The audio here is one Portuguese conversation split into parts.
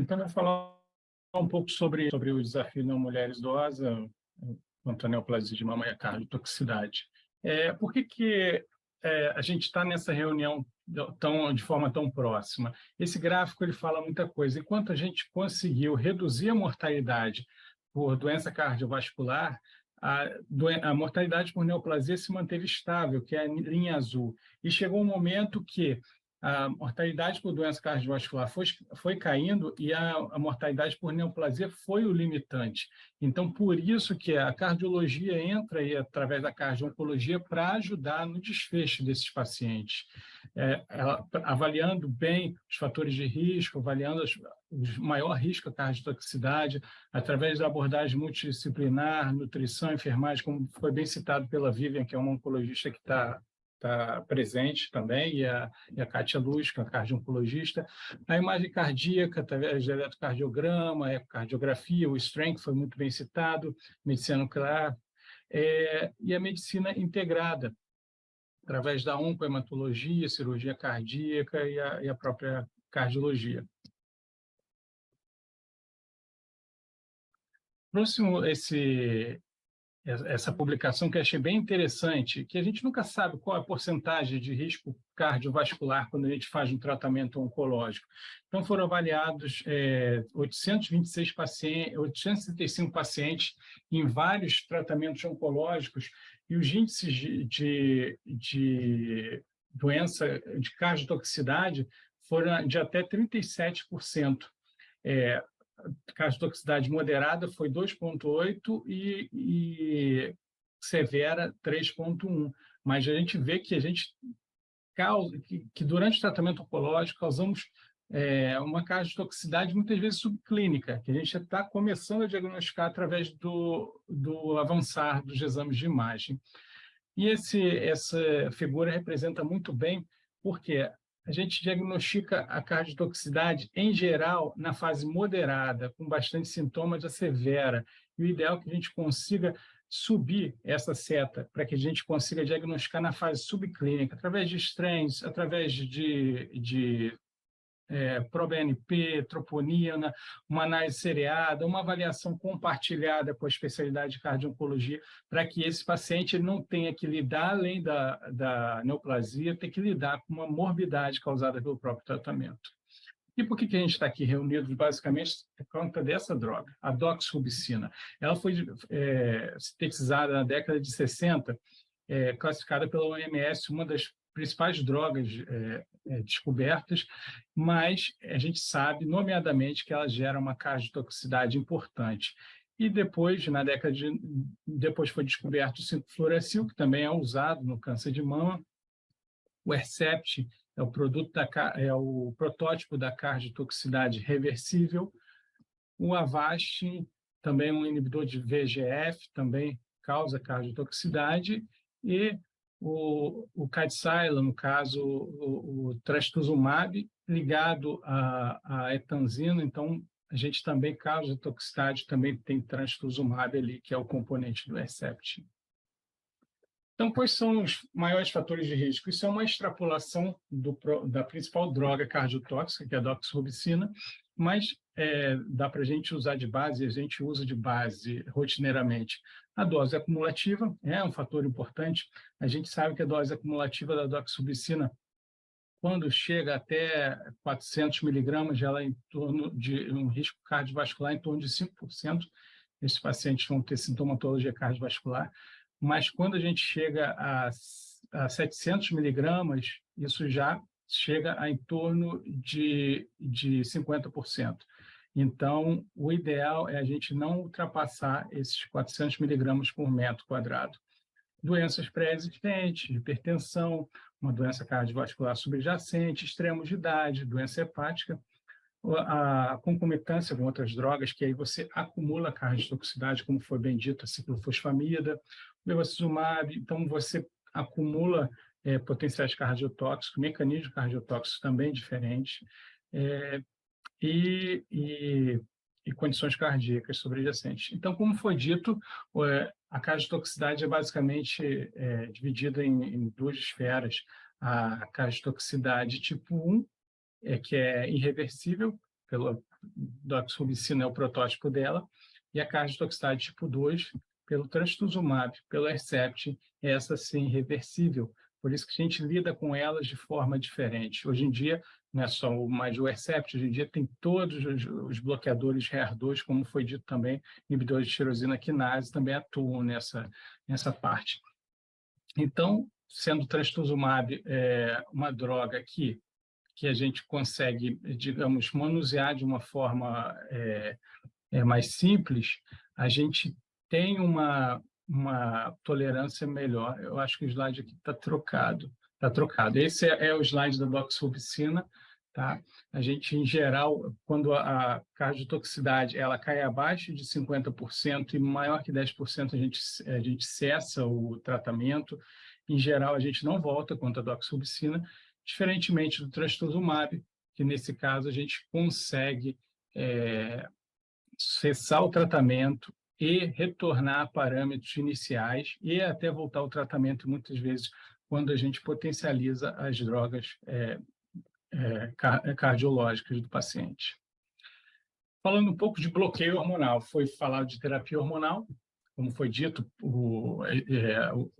Então, vou falar um pouco sobre o desafio na mulher idosa quanto à neoplasia de mama e a cardiotoxicidade. Por que a gente está nessa reunião de forma tão próxima? Esse gráfico ele fala muita coisa. Enquanto a gente conseguiu reduzir a mortalidade por doença cardiovascular, a mortalidade por neoplasia se manteve estável, que é a linha azul. E chegou um momento que a mortalidade por doença cardiovascular foi caindo e a mortalidade por neoplasia foi o limitante. Então, por isso que a cardiologia entra aí através da cardio-oncologia para ajudar no desfecho desses pacientes. Avaliando bem os fatores de risco, avaliando o maior risco à cardiotoxicidade, através da abordagem multidisciplinar, nutrição, enfermagem, como foi bem citado pela Vivian, que é uma oncologista que está presente também, e a Kátia Luz, que é a cardio-oncologista. A imagem cardíaca, através do eletrocardiograma, a ecocardiografia, o strength foi muito bem citado, medicina nuclear, e a medicina integrada, através da oncohematologia, cirurgia cardíaca e a própria cardiologia. Próximo essa publicação que eu achei bem interessante, que a gente nunca sabe qual é a porcentagem de risco cardiovascular quando a gente faz um tratamento oncológico. Então, foram avaliados 835 pacientes em vários tratamentos oncológicos e os índices de doença de cardiotoxicidade foram de até 37%. Cardiotoxicidade moderada foi 2,8 e severa 3,1. Mas a gente vê que que durante o tratamento oncológico causamos uma cardiotoxicidade muitas vezes subclínica, que a gente está começando a diagnosticar através do avançar dos exames de imagem. E essa figura representa muito bem porque a gente diagnostica a cardiotoxicidade, em geral, na fase moderada, com bastante sintomas da severa. E o ideal é que a gente consiga subir essa seta, para que a gente consiga diagnosticar na fase subclínica, através de strains, através de proBNP, troponina, uma análise seriada, uma avaliação compartilhada com a especialidade de cardio-oncologia, para que esse paciente não tenha que lidar, além da neoplasia, ter que lidar com uma morbidade causada pelo próprio tratamento. E por que a gente está aqui reunidos? Basicamente, por conta dessa droga, a doxorubicina. Ela foi sintetizada na década de 60, classificada pela OMS, uma das principais drogas descobertas, mas a gente sabe, nomeadamente, que ela gera uma cardiotoxicidade importante. E depois, depois foi descoberto o 5-fluoracil, que também é usado no câncer de mama. O Hercept é o protótipo da cardiotoxicidade reversível. O Avastin, também um inibidor de VEGF, também causa cardiotoxicidade. E o Kadcyla, no caso, o trastuzumab, ligado à etanzina, então a gente também causa toxicidade, também tem trastuzumab ali, que é o componente do Herceptin. Então, quais são os maiores fatores de risco? Isso é uma extrapolação da principal droga cardiotóxica, que é a doxorubicina, mas dá para a gente usar de base, a gente usa de base rotineiramente. A dose acumulativa é um fator importante. A gente sabe que a dose acumulativa da doxorubicina, quando chega até 400 miligramas, ela é em torno de um risco cardiovascular em torno de 5%. Esses pacientes vão ter sintomatologia cardiovascular. Mas quando a gente chega a 700 miligramas, isso já chega a em torno de 50%. Então, o ideal é a gente não ultrapassar esses 400 miligramas por metro quadrado. Doenças pré-existentes, hipertensão, uma doença cardiovascular subjacente, extremos de idade, doença hepática, a concomitância com outras drogas, que aí você acumula cardiotoxicidade, como foi bem dito, a ciclofosfamida, o bevacizumab, então você acumula potenciais cardiotóxicos, mecanismos cardiotóxicos também diferentes, e condições cardíacas subjacentes. Então, como foi dito, a cardiotoxicidade é basicamente dividida em duas esferas. A cardiotoxicidade tipo 1, que é irreversível doxorubicina é o protótipo dela, e a cardiotoxicidade tipo 2, pelo trastuzumab, pelo Herceptin, essa sim reversível. Por isso que a gente lida com elas de forma diferente. Hoje em dia, não é só mais o Herceptin, hoje em dia tem todos os bloqueadores HER2, como foi dito também, inibidores de tirosina quinase também atuam nessa parte. Então, sendo o trastuzumab uma droga que a gente consegue, digamos, manusear de uma forma mais simples, a gente tem uma tolerância melhor. Eu acho que o slide aqui está trocado. Está trocado. Esse é o slide da doxorubicina. Tá? A gente, em geral, quando a cardiotoxicidade ela cai abaixo de 50% e maior que 10%, a gente cessa o tratamento. Em geral, a gente não volta contra a doxorubicina, diferentemente do trastuzumab, que nesse caso a gente consegue cessar o tratamento e retornar a parâmetros iniciais e até voltar ao tratamento, muitas vezes, quando a gente potencializa as drogas cardiológicas do paciente. Falando um pouco de bloqueio hormonal, foi falado de terapia hormonal. Como foi dito,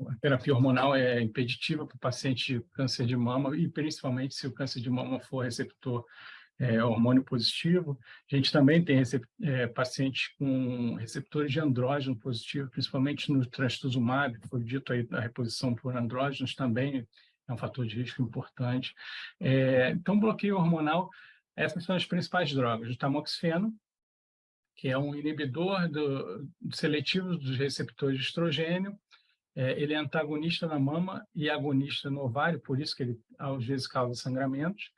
a terapia hormonal é impeditiva para o paciente de câncer de mama e principalmente se o câncer de mama for receptor hormônio positivo. A gente também tem pacientes com receptores de andrógeno positivo, principalmente no trastuzumab, que foi dito aí da reposição por andrógenos, também é um fator de risco importante. Então, bloqueio hormonal, essas são as principais drogas. O tamoxifeno, que é um inibidor seletivo dos receptores de estrogênio, ele é antagonista na mama e agonista no ovário, por isso que ele, às vezes, causa sangramentos.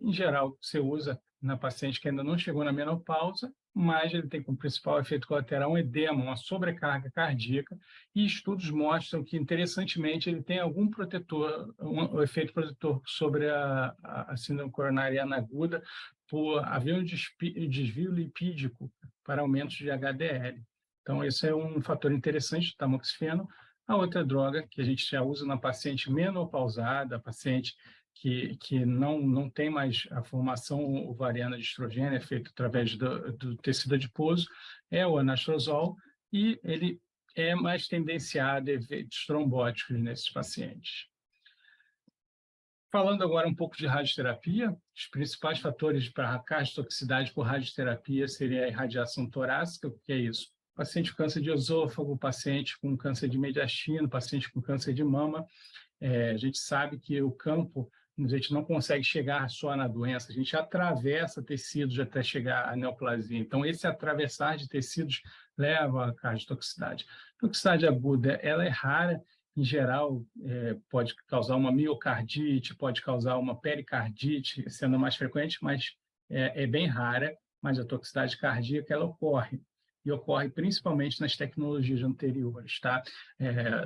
Em geral, você usa na paciente que ainda não chegou na menopausa, mas ele tem como principal efeito colateral um edema, uma sobrecarga cardíaca, e estudos mostram que, interessantemente, ele tem algum protetor, um efeito protetor sobre a síndrome coronariana aguda, por haver um desvio lipídico para aumentos de HDL. Então, esse é um fator interessante do tamoxifeno. A outra droga que a gente já usa na paciente menopausada, paciente que não tem mais a formação ovariana de estrogênio, é feito através do tecido adiposo, é o anastrozol, e ele é mais tendenciado a efeitos trombóticos nesses pacientes. Falando agora um pouco de radioterapia, os principais fatores para a cardiotoxicidade por radioterapia seria a irradiação torácica. O que é isso? Paciente com câncer de esôfago, paciente com câncer de mediastino, paciente com câncer de mama. A gente sabe que o campo, a gente não consegue chegar só na doença, a gente atravessa tecidos até chegar à neoplasia. Então, esse atravessar de tecidos leva à cardiotoxicidade. Toxicidade aguda, ela é rara, em geral, pode causar uma miocardite, pode causar uma pericardite, sendo mais frequente, mas é bem rara, mas a toxicidade cardíaca, ela ocorre. E ocorre principalmente nas tecnologias anteriores, tá?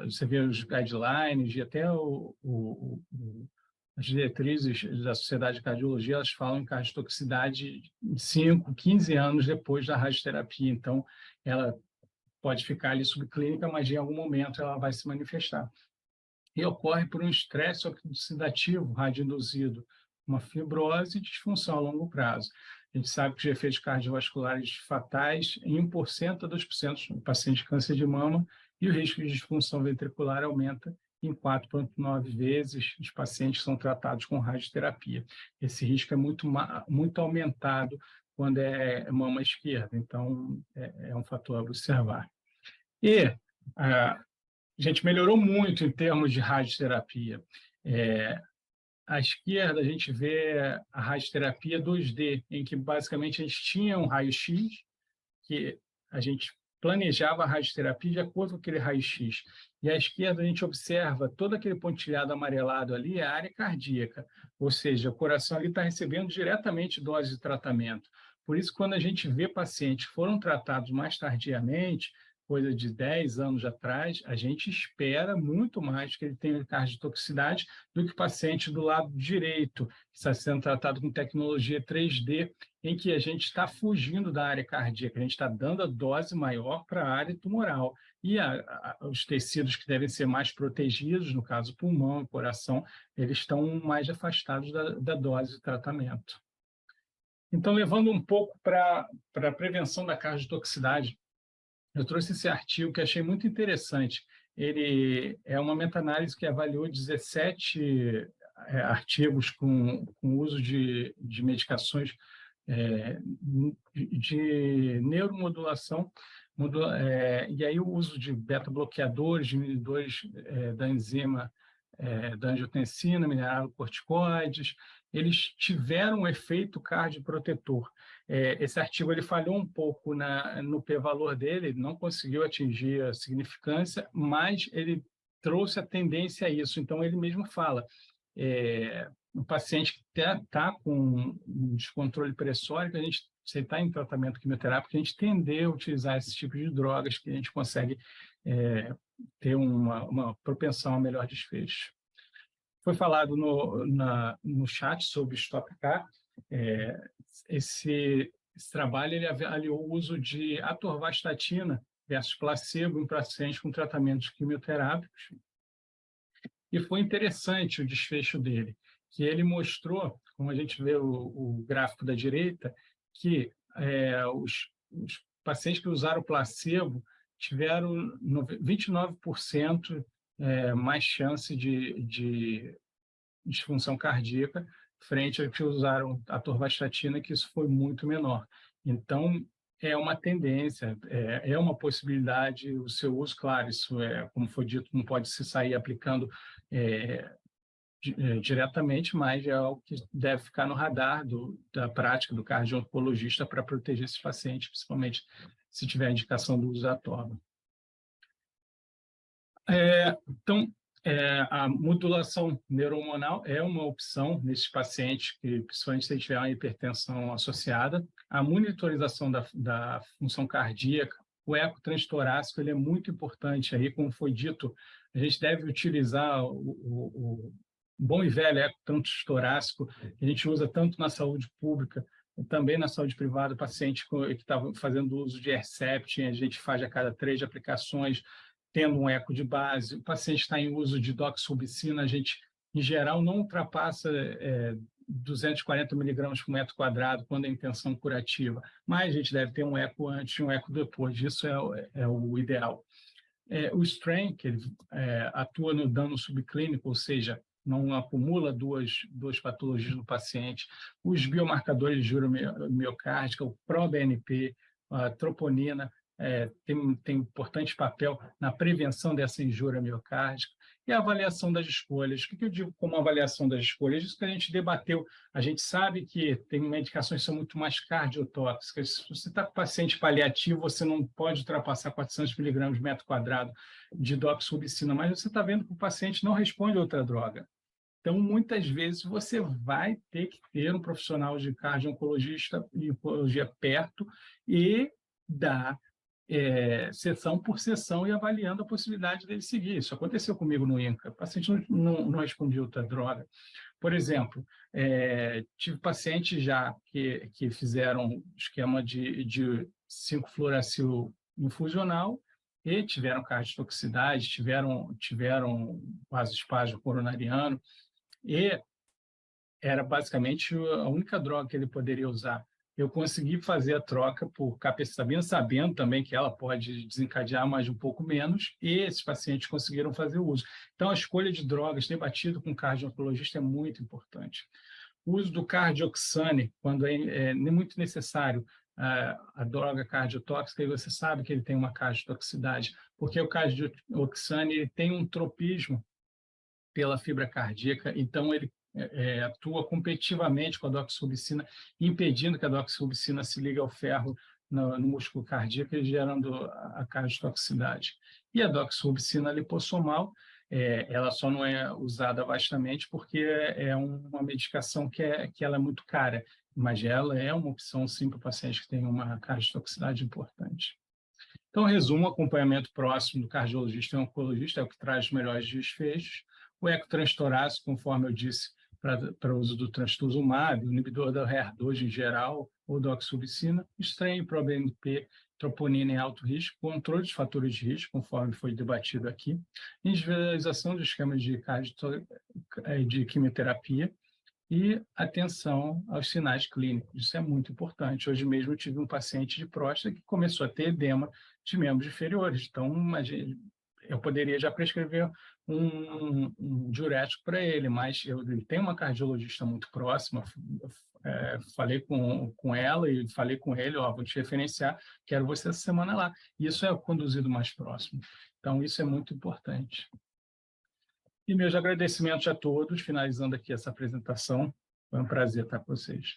Você vê os guidelines e até as diretrizes da Sociedade de Cardiologia, elas falam em cardiotoxicidade 5, 15 anos depois da radioterapia. Então, ela pode ficar ali subclínica, mas em algum momento ela vai se manifestar. E ocorre por um estresse oxidativo radioinduzido, uma fibrose e disfunção a longo prazo. A gente sabe que os efeitos cardiovasculares fatais em 1% a 2% no paciente de câncer de mama, e o risco de disfunção ventricular aumenta em 4,9 vezes os pacientes que são tratados com radioterapia. Esse risco é muito aumentado quando é mama esquerda, então é um fator a observar. E a gente melhorou muito em termos de radioterapia. À esquerda, a gente vê a radioterapia 2D, em que basicamente a gente tinha um raio-x, que a gente planejava a radioterapia de acordo com aquele raio-x. E à esquerda, a gente observa todo aquele pontilhado amarelado ali, é a área cardíaca, ou seja, o coração ali está recebendo diretamente dose de tratamento. Por isso, quando a gente vê pacientes que foram tratados mais tardiamente, coisa de 10 anos atrás, a gente espera muito mais que ele tenha cardiotoxicidade do que o paciente do lado direito, que está sendo tratado com tecnologia 3D, em que a gente está fugindo da área cardíaca, a gente está dando a dose maior para a área tumoral. E os tecidos que devem ser mais protegidos, no caso pulmão e coração, eles estão mais afastados da dose de tratamento. Então, levando um pouco para a prevenção da cardiotoxicidade, eu trouxe esse artigo que achei muito interessante. Ele é uma meta-análise que avaliou 17 artigos com uso de medicações é, de neuromodulação, e aí o uso de beta-bloqueadores, diminuidores da enzima da angiotensina, mineralocorticoides, eles tiveram um efeito cardioprotetor. Esse artigo ele falhou um pouco no p-valor dele, ele não conseguiu atingir a significância, mas ele trouxe a tendência a isso. Então, ele mesmo fala, o paciente que está com um descontrole pressórico, se ele está em tratamento quimioterápico, a gente tender a utilizar esse tipo de drogas que a gente consegue ter uma propensão a melhor desfecho. Foi falado no chat sobre Stop K. Esse trabalho ele avaliou o uso de atorvastatina versus placebo em pacientes com tratamentos quimioterápicos. E foi interessante o desfecho dele, que ele mostrou, como a gente vê o gráfico da direita, que os pacientes que usaram placebo tiveram 29% mais chance de disfunção cardíaca frente a que usaram a atorvastatina, que isso foi muito menor. Então, é uma tendência, é uma possibilidade o seu uso, claro, isso como foi dito, não pode se sair aplicando diretamente, mas é algo que deve ficar no radar da prática do cardio-oncologista para proteger esses pacientes, principalmente se tiver indicação do uso da atorva. Então, a modulação neurohormonal é uma opção nesses pacientes que, principalmente se tiver uma hipertensão associada. A monitorização da função cardíaca, o eco transtorácico, ele é muito importante. Aí, como foi dito, a gente deve utilizar o bom e velho eco transtorácico, que a gente usa tanto na saúde pública, também na saúde privada, paciente que está fazendo uso de Herceptin, a gente faz a cada 3 aplicações, tendo um eco de base. O paciente está em uso de doxorubicina, a gente, em geral, não ultrapassa 240 miligramas por metro quadrado quando a intenção curativa, mas a gente deve ter um eco antes e um eco depois, isso é o ideal. O strain, que ele atua no dano subclínico, ou seja, não acumula duas patologias no paciente. Os biomarcadores de injúria miocárdica, o ProBNP, a troponina, tem importante papel na prevenção dessa injúria miocárdica. E a avaliação das escolhas. O que eu digo como avaliação das escolhas? Isso que a gente debateu. A gente sabe que tem medicações que são muito mais cardiotóxicas. Se você está com paciente paliativo, você não pode ultrapassar 400 miligramas por metro quadrado de doxorubicina, mas você está vendo que o paciente não responde a outra droga. Então, muitas vezes, você vai ter que ter um profissional de cardio-oncologista e oncologia perto e dar sessão por sessão e avaliando a possibilidade dele seguir. Isso aconteceu comigo no INCA. O paciente não respondia outra droga. Por exemplo, tive pacientes já que fizeram esquema de 5-fluoracil infusional e tiveram cardiotoxicidade, tiveram vasoespasmo coronariano, e era basicamente a única droga que ele poderia usar. Eu consegui fazer a troca por capecitabina, sabendo também que ela pode desencadear mais um pouco menos, e esses pacientes conseguiram fazer o uso. Então, a escolha de drogas, debatido com o cardio-oncologista, é muito importante. O uso do cardioxane, quando é nem muito necessário a droga cardiotóxica, e você sabe que ele tem uma cardiotoxicidade, porque o cardioxane tem um tropismo pela fibra cardíaca, então ele atua competitivamente com a doxorubicina, impedindo que a doxorubicina se ligue ao ferro no músculo cardíaco, gerando a cardiotoxicidade. E a doxorubicina lipossomal, ela só não é usada vastamente porque é uma medicação que ela é muito cara, mas ela é uma opção, sim, para o paciente que tem uma cardiotoxicidade importante. Então, resumo, o acompanhamento próximo do cardiologista e oncologista é o que traz os melhores desfechos. O eco transtorácico, conforme eu disse, para o uso do trastuzumab, o inibidor da HER2 em geral, ou doxorubicina, strain, ProBNP, troponina em alto risco, controle dos fatores de risco, conforme foi debatido aqui, individualização dos esquemas de quimioterapia, e atenção aos sinais clínicos. Isso é muito importante. Hoje mesmo eu tive um paciente de próstata que começou a ter edema de membros inferiores. Então, eu poderia já prescrever um diurético para ele, mas ele tem uma cardiologista muito próxima, falei com ela e falei com ele, vou te referenciar, quero você essa semana lá. Isso é conduzido mais próximo. Então, isso é muito importante. E meus agradecimentos a todos, finalizando aqui essa apresentação. Foi um prazer estar com vocês.